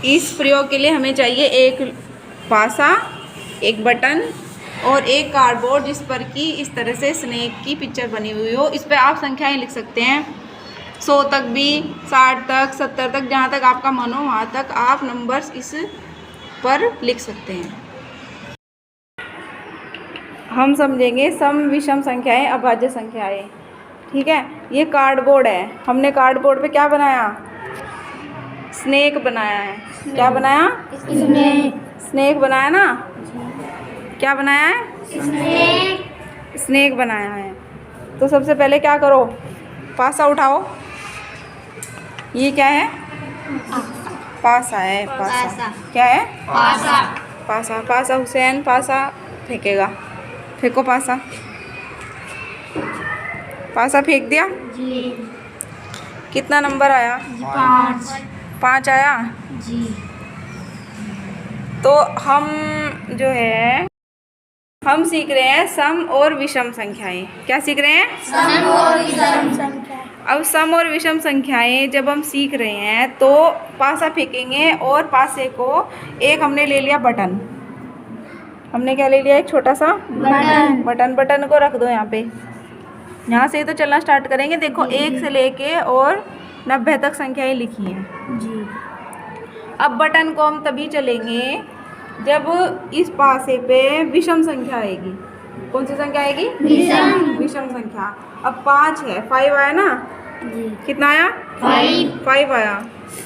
इस प्रयोग के लिए हमें चाहिए एक पासा, एक बटन और एक कार्डबोर्ड जिस पर कि इस तरह से स्नेक की पिक्चर बनी हुई हो। इस पर आप संख्याएं लिख सकते हैं, 100 तक भी, 60 तक, 70 तक, जहाँ तक आपका मन हो वहाँ तक आप नंबर्स इस पर लिख सकते हैं। हम समझेंगे सम, विषम संख्याएं, अभाज्य संख्याएं। ठीक है, ये कार्डबोर्ड है। हमने कार्डबोर्ड पे क्या बनाया? स्नेक बनाया है। क्या बनाया? स्नेक बनाया ना। क्या बनाया है? स्नेक बनाया है। तो सबसे पहले क्या करो? पासा उठाओ। ये क्या है? पासा है। पासा क्या है? पासा। पासा, पासा हुसैन पासा फेंकेगा। फेंको पासा। पासा फेंक दिया जी। कितना नंबर आया? 5 आया जी। तो हम जो है हम सीख रहे हैं सम और विषम संख्याएं। क्या सीख रहे हैं? सम और विषम संख्याएं। अब सम और विषम संख्याएं जब हम सीख रहे हैं तो पासा फेंकेंगे और पासे को एक हमने ले लिया बटन। हमने क्या ले लिया? एक छोटा सा बटन। बटन को रख दो यहाँ पे। यहाँ से ही तो चलना स्टार्ट करेंगे। देखो जी, 1 से लेके और 90 तक संख्याएं लिखी हैं जी। अब बटन को हम तभी चलेंगे जब इस पासे पे विषम संख्या आएगी। कौन सी संख्या आएगी? विषम संख्या। अब 5 है, 5 आया ना जी। कितना आया? 5 आया।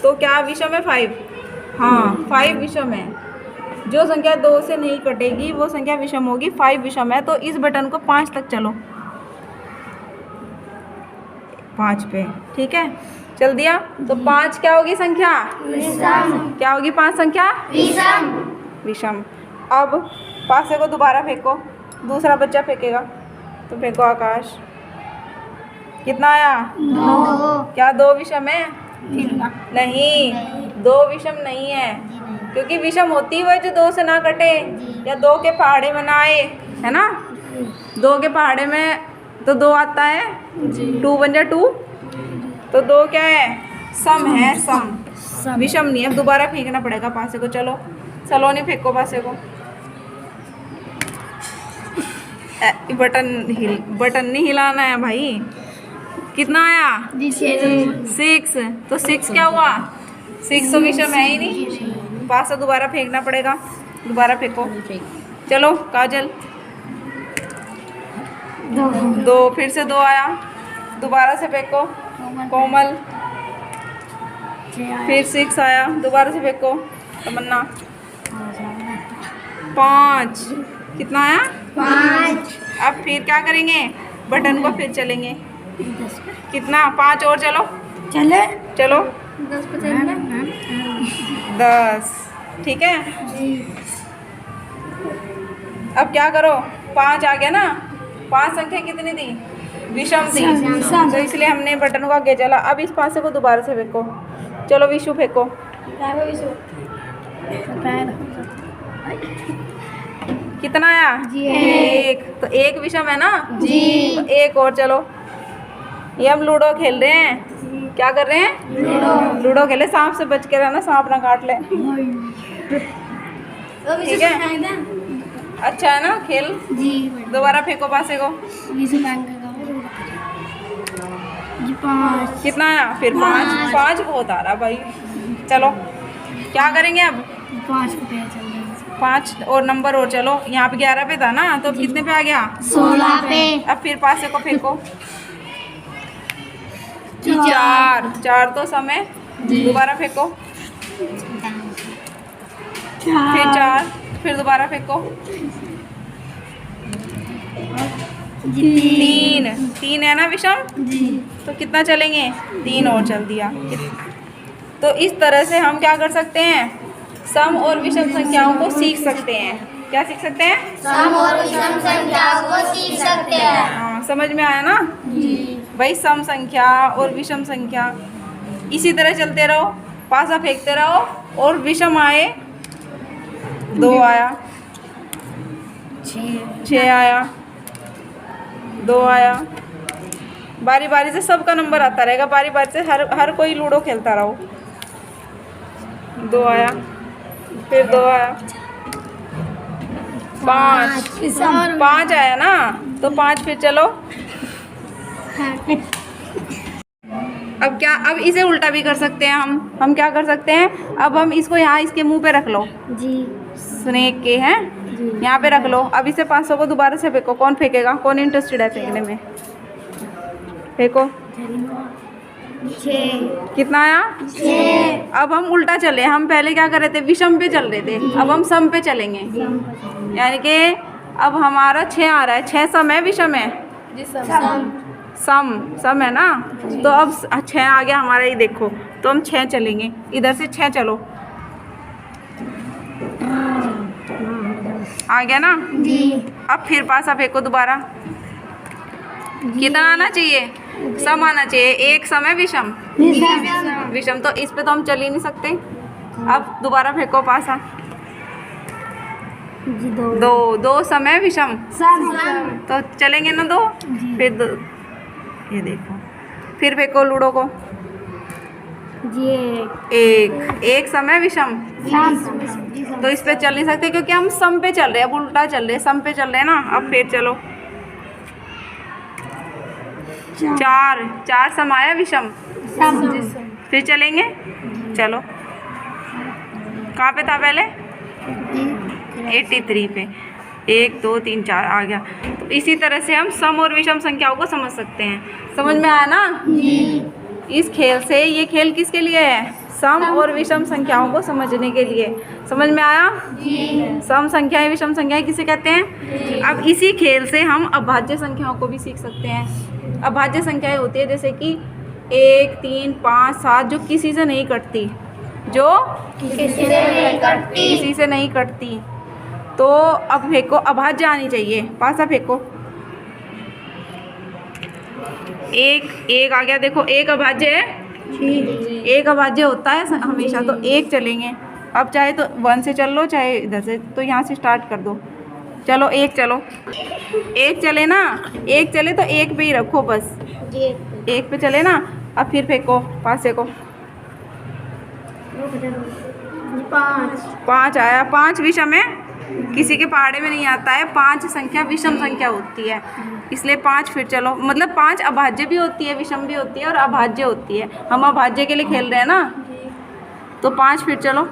तो क्या विषम है? 5। हाँ, 5 विषम है। जो संख्या 2 से नहीं कटेगी वो संख्या विषम होगी। 5 विषम है। तो इस बटन को 5 तक चलो, 5 पे। ठीक है, चल दिया। तो 5 क्या होगी संख्या? विषम। क्या होगी 5 संख्या? विषम। अब पासे को दोबारा फेंको, दूसरा बच्चा फेंकेगा। तो फेंको आकाश। कितना आया? 2। क्या 2 विषम है? नहीं, 2 विषम नहीं है। क्योंकि विषम होती है जो 2 से ना कटे या 2 के पहाड़े में ना आए, है ना। 2 के पहाड़े में तो 2 आता है, 2 बन जा 2। तो 2 क्या है? सम है। सम, विषम नहीं है। दोबारा फेंकना पड़ेगा पासे को। चलो सलोनी फेंको पासे को। बटन नहीं हिलाना है भाई। कितना आया? 6। तो 6 क्या हुआ? 6 तो विषम है ही नहीं। पासा दोबारा फेंकना पड़ेगा। दोबारा फेंको। चलो काजल। 2। फिर से 2 आया। दोबारा से फेंको कोमल। फिर 6 आया। दोबारा से फेंको तमन्ना। 5। कितना आया? 5। अब फिर क्या करेंगे? बटन को फिर चलेंगे। कितना? 5 और चलो। चलो 10। ठीक है। अब क्या करो? 5 आ गया ना। 5 संख्या कितनी थी? विषम थी। तो इसलिए हमने बटन को आगे चला। अब इस पासे को दोबारा से फेंको। चलो विशु फेंको। कितना आया? 1। तो 1 विषम है ना जी। तो 1 और चलो। ये हम लूडो खेल रहे हैं। क्या कर रहे हैं? लूडो खेले। सांप से बच के रहना, सांप ना काट ले। ठीक है, अच्छा है ना खेल जी। दोबारा फेंको पासे को। 5। कितना आया? फिर 5। 5 बहुत आ रहा भाई। चलो क्या करेंगे अब? 5 और नंबर और चलो। यहाँ पे 11 पे था ना, तो अब कितने पे आ गया? 16 पे। अब फिर पासे को फेंको। 4 तो समय। दोबारा फेंको। फिर 4। फिर दोबारा फेंको। 3 है ना विषम जी। तो कितना चलेंगे? 3 और चल दिया। तो इस तरह से हम क्या कर सकते हैं? सम और विषम संख्याओं को सीख सकते हैं। क्या सीख सकते हैं? सम और विषम संख्याओं को सीख सकते हैं। हाँ, समझ में आया ना जी। भाई सम संख्या और विषम संख्या इसी तरह चलते रहो। पासा फेंकते रहो और विषम आए 2 आया, 6 आया, 2 आया। बारी बारी से सबका नंबर आता रहेगा। बारी बारी से हर कोई लूडो खेलता रहो। 2 आया, फिर 2 आया, 5 आया ना, तो 5 फिर चलो। अब क्या, अब इसे उल्टा भी कर सकते हैं हम क्या कर सकते हैं, अब हम इसको यहाँ इसके मुंह पे रख लो जी स्नेक के हैं, यहाँ पे रख लो। अब इसे 500 को दोबारा से फेंको, कौन फेंकेगा, कौन इंटरेस्टेड है फेंकने में, फेंको। 6 कितना आया, 6 अब हम उल्टा चले, हम पहले क्या कर रहे थे, विषम पे चल रहे थे, अब हम सम पे चलेंगे, यानी कि अब हमारा 6 आ रहा है, 6 सम है विषम है, सम है ना, तो अब 6 आ गया हमारा, ये देखो, तो हम 6 चलेंगे, इधर से 6 चलो, आ गया ना। अब फिर पासा फेंको दोबारा, कितना आना चाहिए, सम आना चाहिए, एक सम है विषम, विषम तो इस पे तो हम चल ही नहीं सकते। अब दोबारा फेंको पासा, 2 सम है विषम, तो चलेंगे ना 2, फिर 2, ये देखो, फिर फेंको लूडो को, एक सम है विषम, तो इस पे चल नहीं सकते क्योंकि हम सम पे चल रहे हैं, अब उल्टा चल रहे हैं, सम पे चल रहे हैं ना। अब फिर चलो, 4 सम आया विषम, फिर चलेंगे, चलो, कहाँ पे था पहले, 83 पे, 1 2 3 4 आ गया। तो इसी तरह से हम सम और विषम संख्याओं को समझ सकते हैं। समझ में आया ना इस खेल से, ये खेल किसके लिए है, सम और विषम संख्याओं को समझने के लिए। समझ में आया, सम संख्याएं विषम संख्याएं किसे कहते हैं। अब इसी खेल से हम अभाज्य संख्याओं को भी सीख सकते हैं। अभाज्य संख्याएं होती है जैसे कि 1 3 5 7 जो किसी से नहीं कटती, जो किसी से नहीं कटती। तो अब फेंको, अभाज्य आनी चाहिए, पासा फेंको, एक आ गया, देखो एक अभाज्य है, एक अभाज्य होता है हमेशा, तो 1 चलेंगे। अब चाहे तो 1 से चल लो, चाहे इधर से, तो यहाँ से स्टार्ट कर दो, चलो 1 चलो, 1 चले ना, 1 चले तो 1 पे ही रखो बस, 1 पे चले ना। अब फिर फेंको पासे को, 5 आया, 5 विषम है, किसी के पहाड़े में नहीं आता है, 5 संख्या विषम संख्या होती है, इसलिए 5 फिर चलो, मतलब 5 अभाज्य भी होती है, विषम भी होती है और अभाज्य होती है। हम अभाज्य के लिए खेल रहे हैं ना, तो 5 फिर चलो,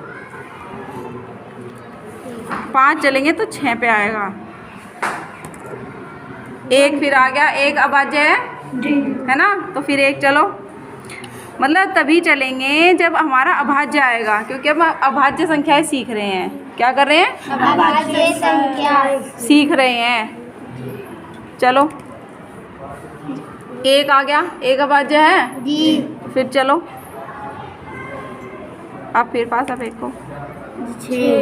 5 चलेंगे तो 6 पे आएगा, 1 फिर आ गया, 1 अभाज्य है ना, तो फिर 1 चलो, मतलब तभी चलेंगे जब हमारा अभाज्य आएगा, क्योंकि हम अभाज्य संख्याएं सीख रहे हैं। क्या कर रहे हैं, अभाज्य संख्या सीख रहे हैं। चलो 1 आ गया, 1 अभाज्य है, फिर चलो, अब फिर पासा फेंको,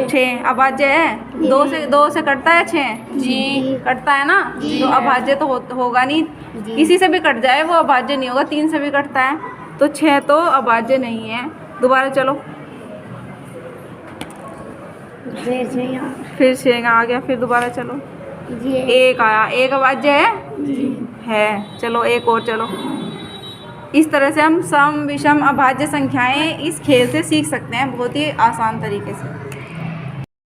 6 अभाज्य है, 2 से कटता है 6 कटता है ना, तो अभाज्य तो होगा नहीं, किसी से भी कट जाए वो अभाज्य नहीं होगा, 3 से भी कटता है, तो 6 तो अभाज्य नहीं है। दोबारा चलो, फिर 6 आ गया, फिर दोबारा चलो, 1 आया, 1 अभाज्य है, चलो 1 और चलो। इस तरह से हम सम विषम अभाज्य संख्याएं इस खेल से सीख सकते हैं, बहुत ही आसान तरीके से।